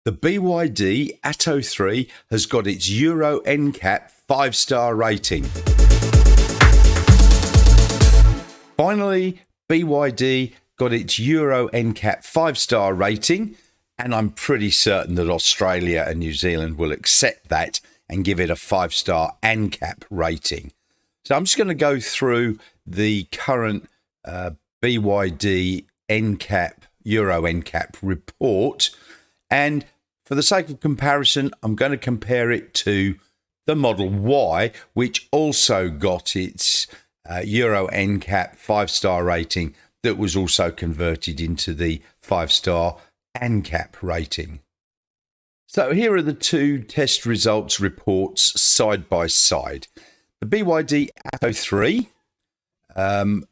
The BYD Atto 3 has got its Euro NCAP 5-star rating. Finally, BYD got its Euro NCAP 5-star rating, and I'm pretty certain that Australia and New Zealand will accept that and give it a 5-star NCAP rating. So I'm just going to go through the current BYD NCAP, Euro NCAP report, and for the sake of comparison, I'm going to compare it to the Model Y, which also got its Euro NCAP 5-star rating that was also converted into the 5-star NCAP rating. So here are the two test results reports side by side. The BYD Atto 3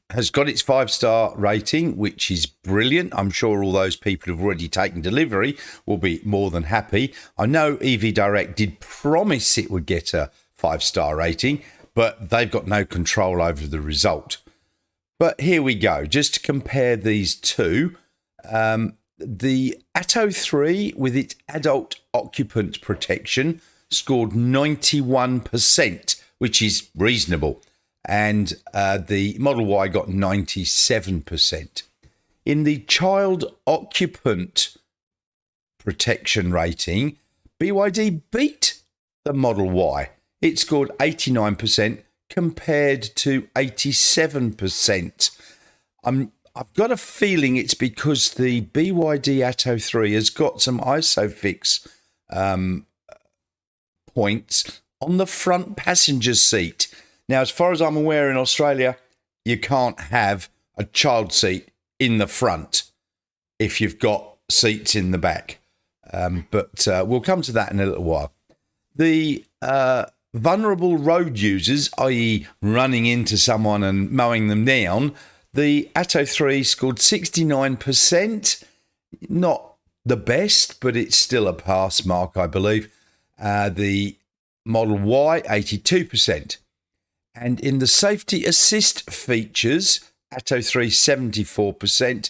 has got its 5-star rating, which is brilliant. I'm sure all those people who've already taken delivery will be more than happy. I know EV Direct did promise it would get a 5-star rating, but they've got no control over the result. But here we go. Just to compare these two, the Atto 3 with its adult occupant protection scored 91%, which is reasonable. And the Model Y got 97%. In the child occupant protection rating, BYD beat the Model Y. It scored 89% compared to 87%. I've got a feeling it's because the BYD Atto 3 has got some ISOFIX points on the front passenger seat. Now, as far as I'm aware, in Australia, you can't have a child seat in the front if you've got seats in the back. But we'll come to that in a little while. The vulnerable road users, i.e. running into someone and mowing them down, the Atto 3 scored 69%. Not the best, but it's still a pass mark, I believe. The Model Y, 82%. And in the safety assist features, Atto 3, 74%,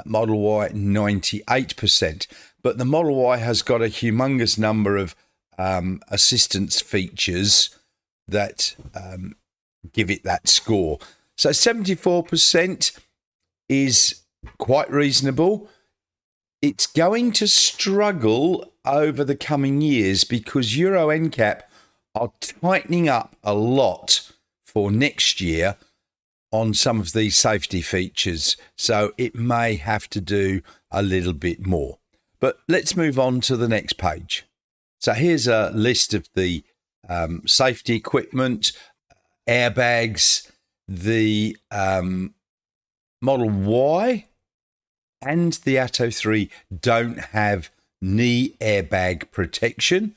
Model Y, 98%. But the Model Y has got a humongous number of assistance features that give it that score. So 74% is quite reasonable. It's going to struggle over the coming years because Euro NCAP are tightening up a lot for next year on some of these safety features. So it may have to do a little bit more. But let's move on to the next page. So here's a list of the safety equipment, airbags. The Model Y and the Atto 3 don't have knee airbag protection.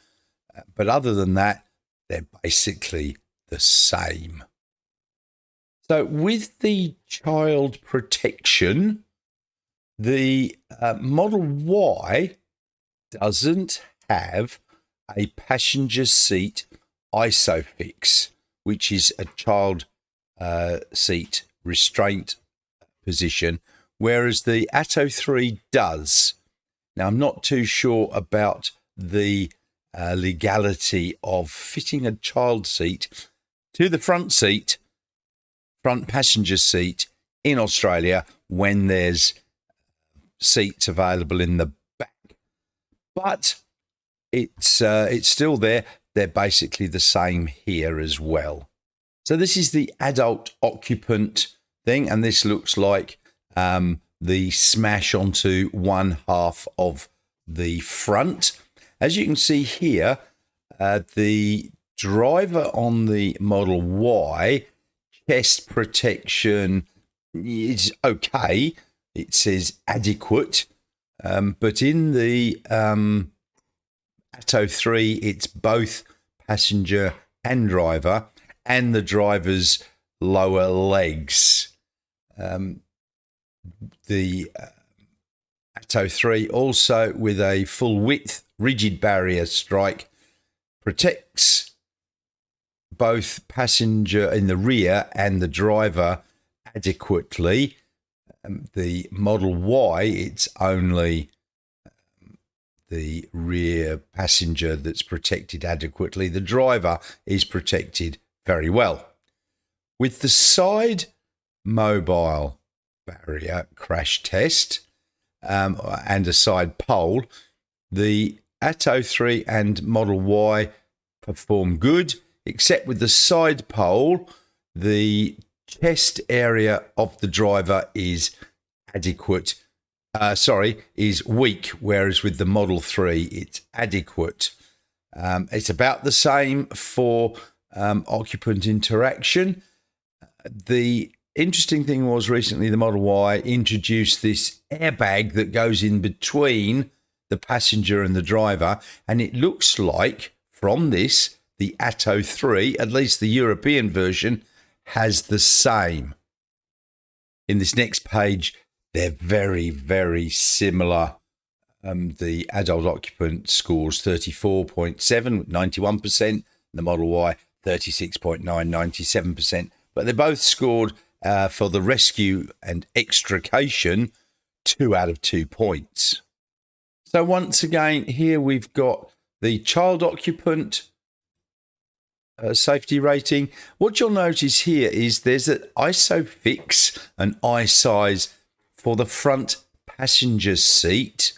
But other than that, they're basically the same. So with the child protection, the Model Y doesn't have a passenger seat ISOFIX, which is a child seat restraint position, whereas the Atto 3 does. Now, I'm not too sure about the legality of fitting a child seat to the front passenger seat in Australia when there's seats available in the back. But it's still there. They're basically the same here as well. So this is the adult occupant thing, and this looks like the smash onto one half of the front. As you can see here, the driver on the Model Y, chest protection is okay. It says adequate. But in the Atto 3, it's both passenger and driver, and the driver's lower legs. The Atto 3 also with a full width rigid barrier strike protects both passenger in the rear and the driver adequately. The Model Y, it's only the rear passenger that's protected adequately. The driver is protected very well. With the side mobile barrier crash test and a side pole, the Atto 3 and Model Y perform good, except with the side pole, the chest area of the driver is is weak, whereas with the Model 3, it's adequate. It's about the same for occupant interaction. The interesting thing was recently the Model Y introduced this airbag that goes in between the passenger and the driver, and it looks like from this, the Atto 3, at least the European version, has the same. In this next page, they're very, very similar. The adult occupant scores 34.7, 91%. The Model Y, 36.9, 97%. But they both scored for the rescue and extrication 2 out of 2 points. So once again, here we've got the child occupant safety rating. What you'll notice here is there's an ISOFIX, an eye size for the front passenger seat,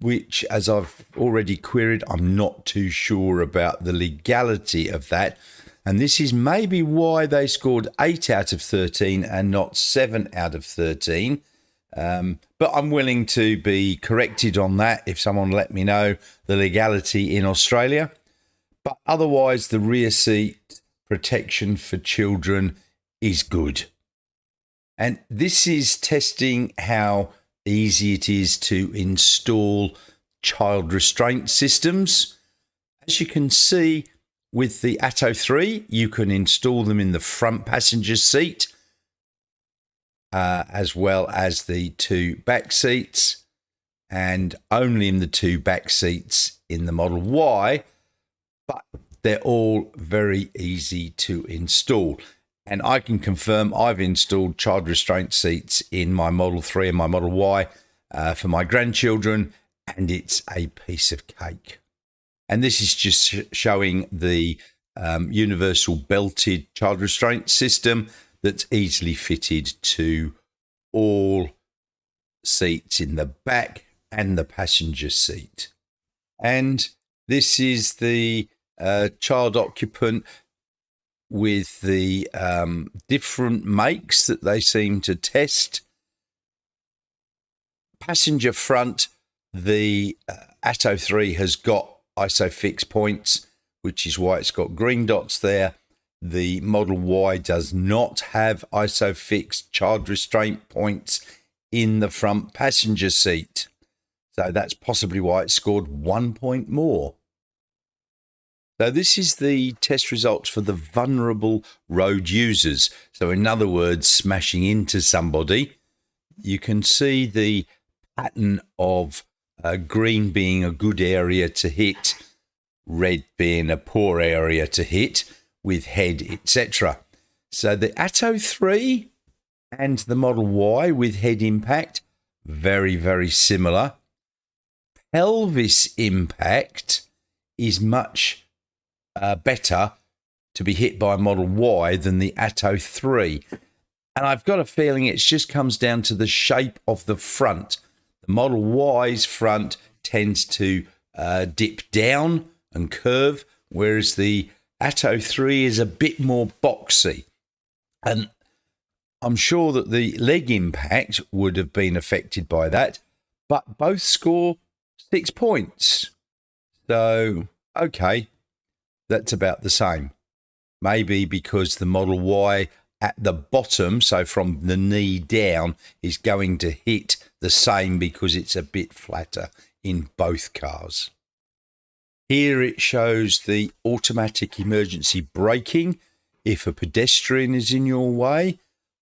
which, as I've already queried, I'm not too sure about the legality of that. And this is maybe why they scored 8 out of 13 and not 7 out of 13. But I'm willing to be corrected on that if someone let me know the legality in Australia. But otherwise, the rear seat protection for children is good. And this is testing how easy it is to install child restraint systems. As you can see, with the Atto 3, you can install them in the front passenger seat, as well as the 2 back seats, and only in the 2 back seats in the Model Y, but they're all very easy to install. And I can confirm I've installed child restraint seats in my Model 3 and my Model Y for my grandchildren, and it's a piece of cake. And this is just showing the universal belted child restraint system that's easily fitted to all seats in the back and the passenger seat. And this is the child occupant with the different makes that they seem to test. Passenger front, the Atto 3 has got ISOFIX points, which is why it's got green dots there. The Model Y does not have ISOFIX child restraint points in the front passenger seat. So that's possibly why it scored 1 point more. So this is the test results for the vulnerable road users. So in other words, smashing into somebody. You can see the pattern of green being a good area to hit, red being a poor area to hit with head, etc. So the Atto 3 and the Model Y with head impact, very, very similar. Pelvis impact is much better to be hit by a Model Y than the Atto 3. And I've got a feeling it just comes down to the shape of the front. The Model Y's front tends to dip down and curve, whereas the Atto 3 is a bit more boxy. And I'm sure that the leg impact would have been affected by that, but both score 6 points. So, okay, that's about the same. Maybe because the Model Y at the bottom, so from the knee down, is going to hit the same because it's a bit flatter in both cars. Here it shows the automatic emergency braking if a pedestrian is in your way.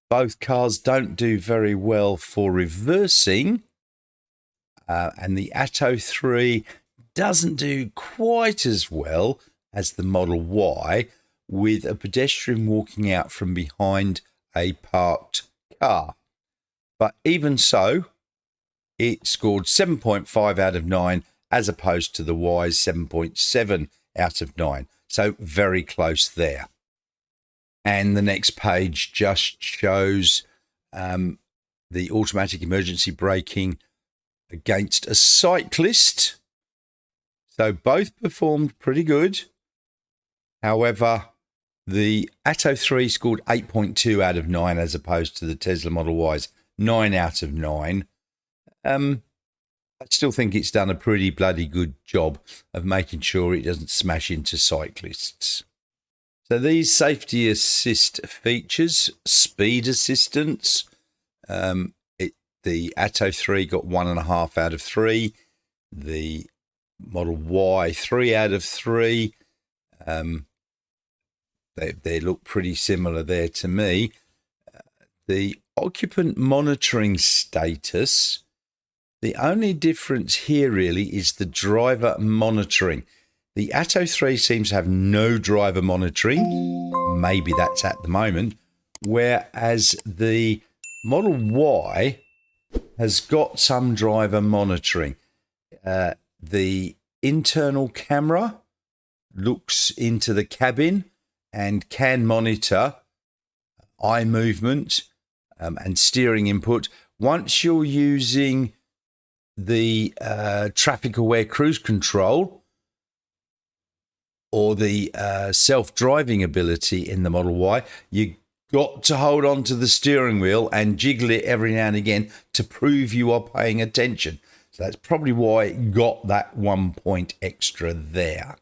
Both cars don't do very well for reversing, and the Atto 3 doesn't do quite as well as the Model Y with a pedestrian walking out from behind a parked car. But even so, it scored 7.5 out of 9 as opposed to the Y's 7.7 out of 9. So very close there. And the next page just shows the automatic emergency braking against a cyclist. So both performed pretty good. However, the Atto 3 scored 8.2 out of 9 as opposed to the Tesla Model Y's 9 out of 9. I still think it's done a pretty bloody good job of making sure it doesn't smash into cyclists. So these safety assist features, speed assistance, the Atto 3 got 1.5 out of 3. The Model Y 3 out of 3. They look pretty similar there to me. The occupant monitoring status, the only difference here really is the driver monitoring. The Atto 3 seems to have no driver monitoring. Maybe that's at the moment. Whereas the Model Y has got some driver monitoring. The internal camera looks into the cabin and can monitor eye movement and steering input. Once you're using the traffic-aware cruise control or the self-driving ability in the Model Y, you got to hold on to the steering wheel and jiggle it every now and again to prove you are paying attention. So that's probably why it got that 1 point extra there.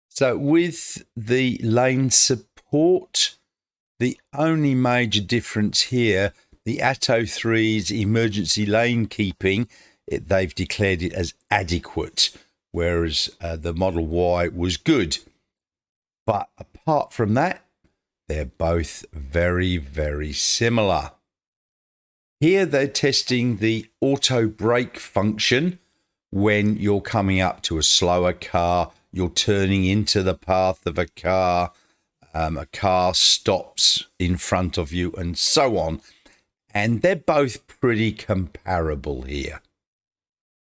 So with the lane support, the only major difference here, the Atto 3's emergency lane keeping, they've declared it as adequate, whereas the Model Y was good. But apart from that, they're both very, very similar. Here they're testing the auto brake function when you're coming up to a slower car, you're turning into the path of a car stops in front of you, and so on. And they're both pretty comparable here.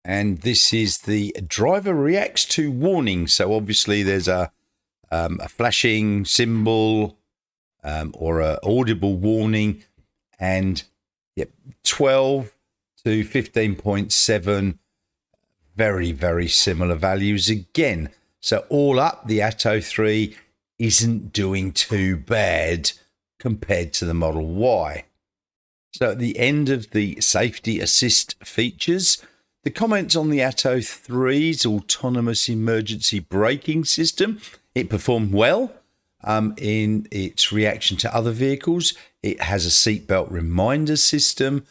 And this is the driver reacts to warning. So obviously there's a flashing symbol or an audible warning, and 12 to 15.7, very, very similar values again. So all up, the Atto 3 isn't doing too bad compared to the Model Y. So at the end of the safety assist features, the comments on the Atto 3's autonomous emergency braking system, it performed well in its reaction to other vehicles. It has a seatbelt reminder system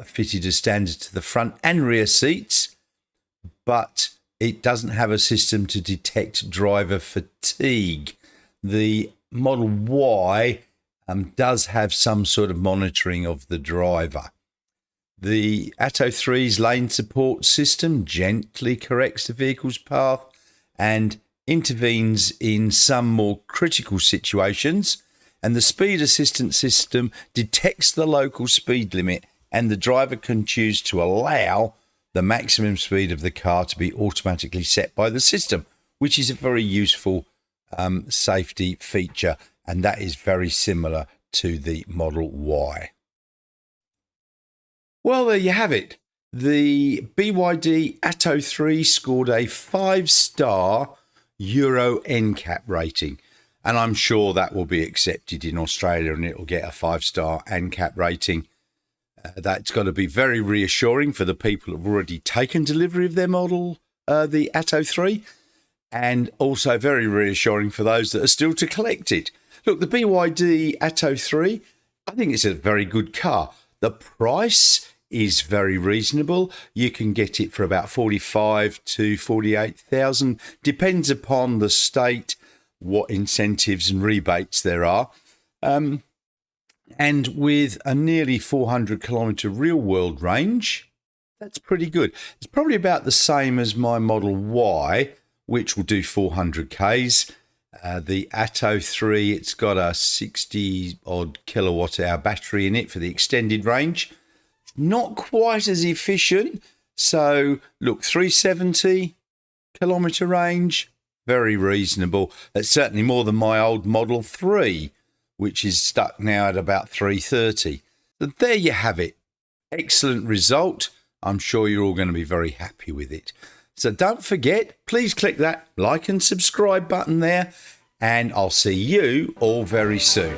fitted as standard to the front and rear seats, but it doesn't have a system to detect driver fatigue. The Model Y does have some sort of monitoring of the driver. The Atto 3's lane support system gently corrects the vehicle's path and intervenes in some more critical situations. And the speed assistance system detects the local speed limit, and the driver can choose to allow the maximum speed of the car to be automatically set by the system, which is a very useful safety feature, and that is very similar to the Model Y. Well, there you have it. The BYD Atto 3 scored a 5-star Euro NCAP rating, and I'm sure that will be accepted in Australia and it will get a 5-star NCAP rating. That's got to be very reassuring for the people who have already taken delivery of their model, the Atto 3, and also very reassuring for those that are still to collect it. Look, the BYD Atto 3, I think it's a very good car. The price is very reasonable. You can get it for about 45 to 48,000, depends upon the state, what incentives and rebates there are. And with a nearly 400 kilometre real world range, that's pretty good. It's probably about the same as my Model Y, which will do 400 Ks. The Atto 3, it's got a 60 odd kilowatt hour battery in it for the extended range. not quite as efficient. So look, 370 kilometre range, very reasonable. That's certainly more than my old Model 3, which is stuck now at about 330. So there you have it. Excellent result. I'm sure you're all going to be very happy with it. So don't forget, please click that like and subscribe button there, and I'll see you all very soon.